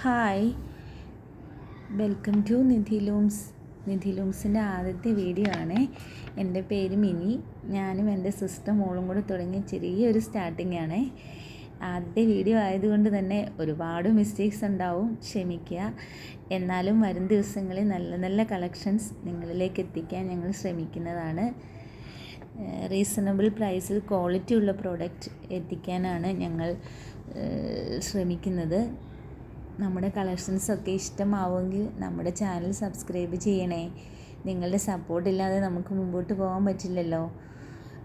Hi, welcome to Nidhi looms. Nidhi ലൂംസിൻ്റെ ആദ്യത്തെ video ആണ്. എൻ്റെ പേര് മിനി. ഞാനും എൻ്റെ സിസ്റ്റർ മോളും കൂടെ തുടങ്ങിയ ചെറിയൊരു സ്റ്റാർട്ടിംഗ് ആണ്. ആദ്യത്തെ വീഡിയോ ആയതുകൊണ്ട് തന്നെ ഒരുപാട് മിസ്റ്റേക്സ് ഉണ്ടാവും, ക്ഷമിക്കുക. എന്നാലും വരും ദിവസങ്ങളിൽ നല്ല നല്ല കളക്ഷൻസ് നിങ്ങളിലേക്ക് എത്തിക്കാൻ ഞങ്ങൾ ശ്രമിക്കുന്നതാണ്. റീസണബിൾ പ്രൈസിൽ ക്വാളിറ്റി ഉള്ള പ്രോഡക്റ്റ് എത്തിക്കാനാണ് ഞങ്ങൾ ശ്രമിക്കുന്നത്. നമ്മുടെ കളക്ഷൻസൊക്കെ ഇഷ്ടമാവുമെങ്കിൽ നമ്മുടെ ചാനൽ സബ്സ്ക്രൈബ് ചെയ്യണേ. നിങ്ങളുടെ സപ്പോർട്ടില്ലാതെ നമുക്ക് മുമ്പോട്ട് പോകാൻ പറ്റില്ലല്ലോ.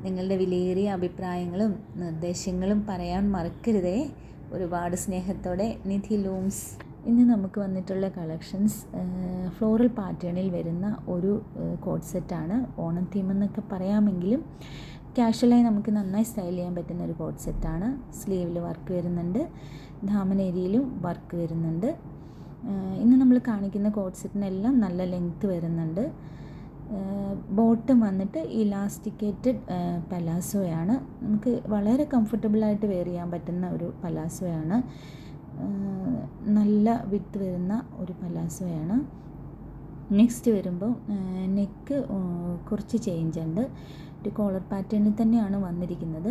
നിങ്ങളുടെ വിലയേറിയ അഭിപ്രായങ്ങളും നിർദ്ദേശങ്ങളും പറയാൻ മറക്കരുതേ. ഒരുപാട് സ്നേഹത്തോടെ നിധി ലൂംസ്. ഇന്ന് നമുക്ക് വന്നിട്ടുള്ള കളക്ഷൻസ് ഫ്ലോറൽ പാറ്റേണിൽ വരുന്ന ഒരു കോഡ് സെറ്റാണ്. ഓണം തീം എന്നൊക്കെ പറയാമെങ്കിലും കാഷ്വലായി നമുക്ക് നന്നായി സ്റ്റൈൽ ചെയ്യാൻ പറ്റുന്ന ഒരു കോഡ് സെറ്റാണ്. സ്ലീവിൽ വർക്ക് വരുന്നുണ്ട്, ദാമൻ ഏരിയയിലും വർക്ക് വരുന്നുണ്ട്. ഇന്ന് നമ്മൾ കാണിക്കുന്ന കോഡ് സെറ്റിനെല്ലാം നല്ല ലെങ്ത്ത് വരുന്നുണ്ട്. ബോട്ടം വന്നിട്ട് ഇലാസ്റ്റിക്കേറ്റഡ് പലാസോയാണ്. നമുക്ക് വളരെ കംഫർട്ടബിളായിട്ട് വെയർ ചെയ്യാൻ പറ്റുന്ന ഒരു പലാസോയാണ്. നല്ല വിഡ്ത്ത് വരുന്ന ഒരു പലാസോയാണ്. നെക്സ്റ്റ് വരുമ്പോൾ നെക്ക് കുറച്ച് ചേഞ്ച് ഉണ്ട്. ഒരു കോളർ പാറ്റേണിൽ തന്നെയാണ് വന്നിരിക്കുന്നത്.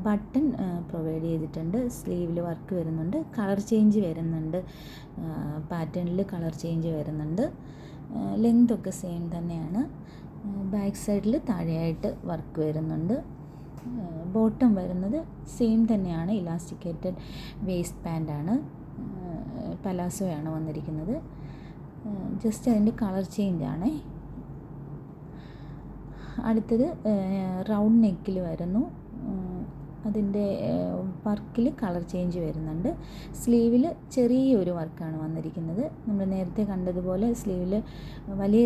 ബട്ടൺ പ്രൊവൈഡ് ചെയ്തിട്ടുണ്ട്. സ്ലീവിൽ വർക്ക് വരുന്നുണ്ട്, കളർ ചേഞ്ച് വരുന്നുണ്ട്, പാറ്റേണിൽ കളർ ചേഞ്ച് വരുന്നുണ്ട്. ലെങ്ത് ഒക്കെ സെയിം തന്നെയാണ്. ബാക്ക് സൈഡിൽ താഴെയായിട്ട് വർക്ക് വരുന്നുണ്ട്. ബോട്ടം വരുന്നത് സെയിം തന്നെയാണ്. ഇലാസ്റ്റിക്കേറ്റഡ് വേസ്റ്റ് പാൻ്റാണ്, പലാസോയാണ് വന്നിരിക്കുന്നത്. ജസ്റ്റ് അതിൻ്റെ കളർ ചേഞ്ചാണ്. അടുത്തത് റൗണ്ട് നെക്കിൽ വരുന്നു. അതിൻ്റെ വർക്കിൽ കളർ ചേഞ്ച് വരുന്നുണ്ട്. സ്ലീവിൽ ചെറിയൊരു വർക്കാണ് വന്നിരിക്കുന്നത്. നമ്മൾ നേരത്തെ കണ്ടതുപോലെ സ്ലീവിൽ വലിയ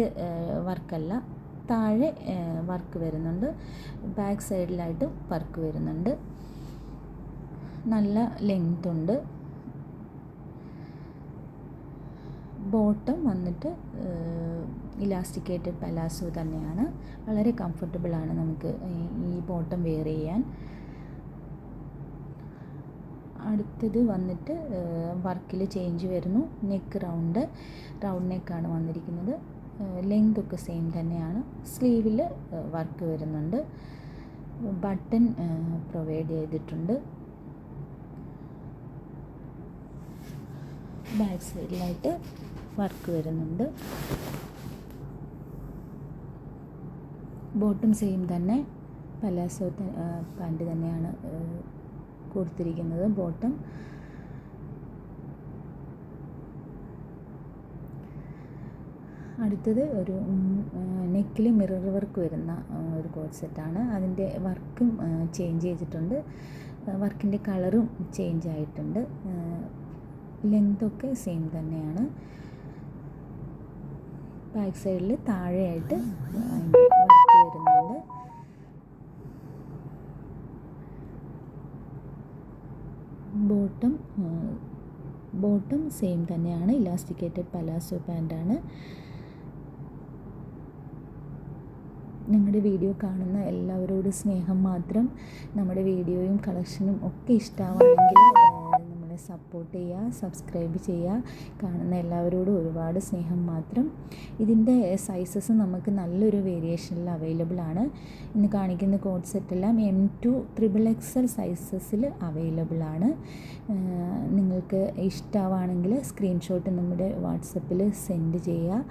വർക്കല്ല, താഴെ വർക്ക് വരുന്നുണ്ട്. ബാക്ക് സൈഡിലായിട്ടും വർക്ക് വരുന്നുണ്ട്. നല്ല ലെങ്ത് ഉണ്ട്. ബോട്ടം വന്നിട്ട് ഇലാസ്റ്റിക്കേറ്റഡ് പലാസോ തന്നെയാണ്. വളരെ കംഫർട്ടബിളാണ് നമുക്ക് ഈ ബോട്ടം വെയർ ചെയ്യാൻ. അടുത്തത് വന്നിട്ട് വർക്കിൽ ചേഞ്ച് വരുന്നു. നെക്ക് റൗണ്ട് നെക്കാണ് വന്നിരിക്കുന്നത്. ലെങ്ത് ഒക്കെ സെയിം തന്നെയാണ്. സ്ലീവിൽ വർക്ക് വരുന്നുണ്ട്. ബട്ടൺ പ്രൊവൈഡ് ചെയ്തിട്ടുണ്ട്. ബാക്ക് സൈഡിലായിട്ട് വർക്ക് വരുന്നുണ്ട്. ബോട്ടം സെയിം തന്നെ, പലാസോ പാൻറ് തന്നെയാണ് കൊടുത്തിരിക്കുന്നത്. ബോട്ടം അടുത്തത് ഒരു നെക്കിൽ മിറർ വർക്ക് വരുന്ന ഒരു കോഡ് സെറ്റാണ്. അതിൻ്റെ വർക്കും ചേഞ്ച് ചെയ്തിട്ടുണ്ട്. വർക്കിൻ്റെ കളറും ചേഞ്ച് ആയിട്ടുണ്ട്. ലെങ്തൊക്കെ സെയിം തന്നെയാണ്. ബാക്ക് സൈഡിൽ താഴെയായിട്ട് വർക്ക് വരുന്നുണ്ട്. ബോട്ടം സെയിം തന്നെയാണ്. ഇലാസ്റ്റിക്കേറ്റഡ് പലാസോ പാൻ്റാണ്. ഞങ്ങളുടെ വീഡിയോ കാണുന്ന എല്ലാവരോടും സ്നേഹം മാത്രം. നമ്മുടെ വീഡിയോയും കളക്ഷനും ഒക്കെ ഇഷ്ടമാണെങ്കിൽ നമ്മളെ സപ്പോർട്ട് ചെയ്യുക, സബ്സ്ക്രൈബ് ചെയ്യുക. കാണുന്ന എല്ലാവരോടും ഒരുപാട് സ്നേഹം മാത്രം. ഇതിൻ്റെ സൈസസ് നമുക്ക് നല്ലൊരു വേരിയേഷനിൽ അവൈലബിൾ ആണ്. ഇന്ന് കാണിക്കുന്ന കോഡ് സെറ്റെല്ലാം M2 XXL സൈസസിൽ അവൈലബിൾ ആണ്. നിങ്ങൾക്ക് ഇഷ്ടമാണെങ്കിൽ സ്ക്രീൻഷോട്ട് നമ്മുടെ വാട്സപ്പിൽ സെൻഡ് ചെയ്യുക.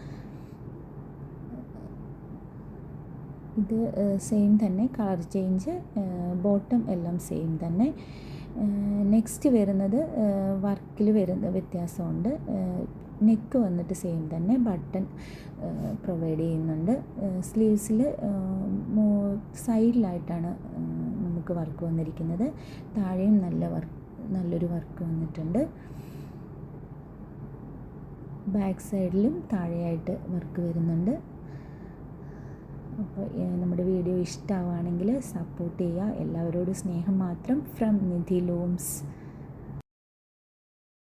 ഇത് സെയിം തന്നെ, കളർ ചേഞ്ച്, ബോട്ടം എല്ലാം സെയിം തന്നെ. നെക്സ്റ്റ് വരുന്നത് വർക്കിൽ വരുന്ന വ്യത്യാസമുണ്ട്. നെക്ക് വന്നിട്ട് സെയിം തന്നെ, ബട്ടൺ പ്രൊവൈഡ് ചെയ്യുന്നുണ്ട്. സ്ലീവ്സിൽ സൈഡിലായിട്ടാണ് നമുക്ക് വർക്ക് വന്നിരിക്കുന്നത്. താഴെയും നല്ലൊരു വർക്ക് വന്നിട്ടുണ്ട്. ബാക്ക് സൈഡിലും താഴെയായിട്ട് വർക്ക് വരുന്നുണ്ട്. അപ്പോൾ നമ്മുടെ വീഡിയോ ഇഷ്ടമാവുകയാണെങ്കിൽ സപ്പോർട്ട് ചെയ്യുക. എല്ലാവരോടും സ്നേഹം മാത്രം. From Nidhi looms.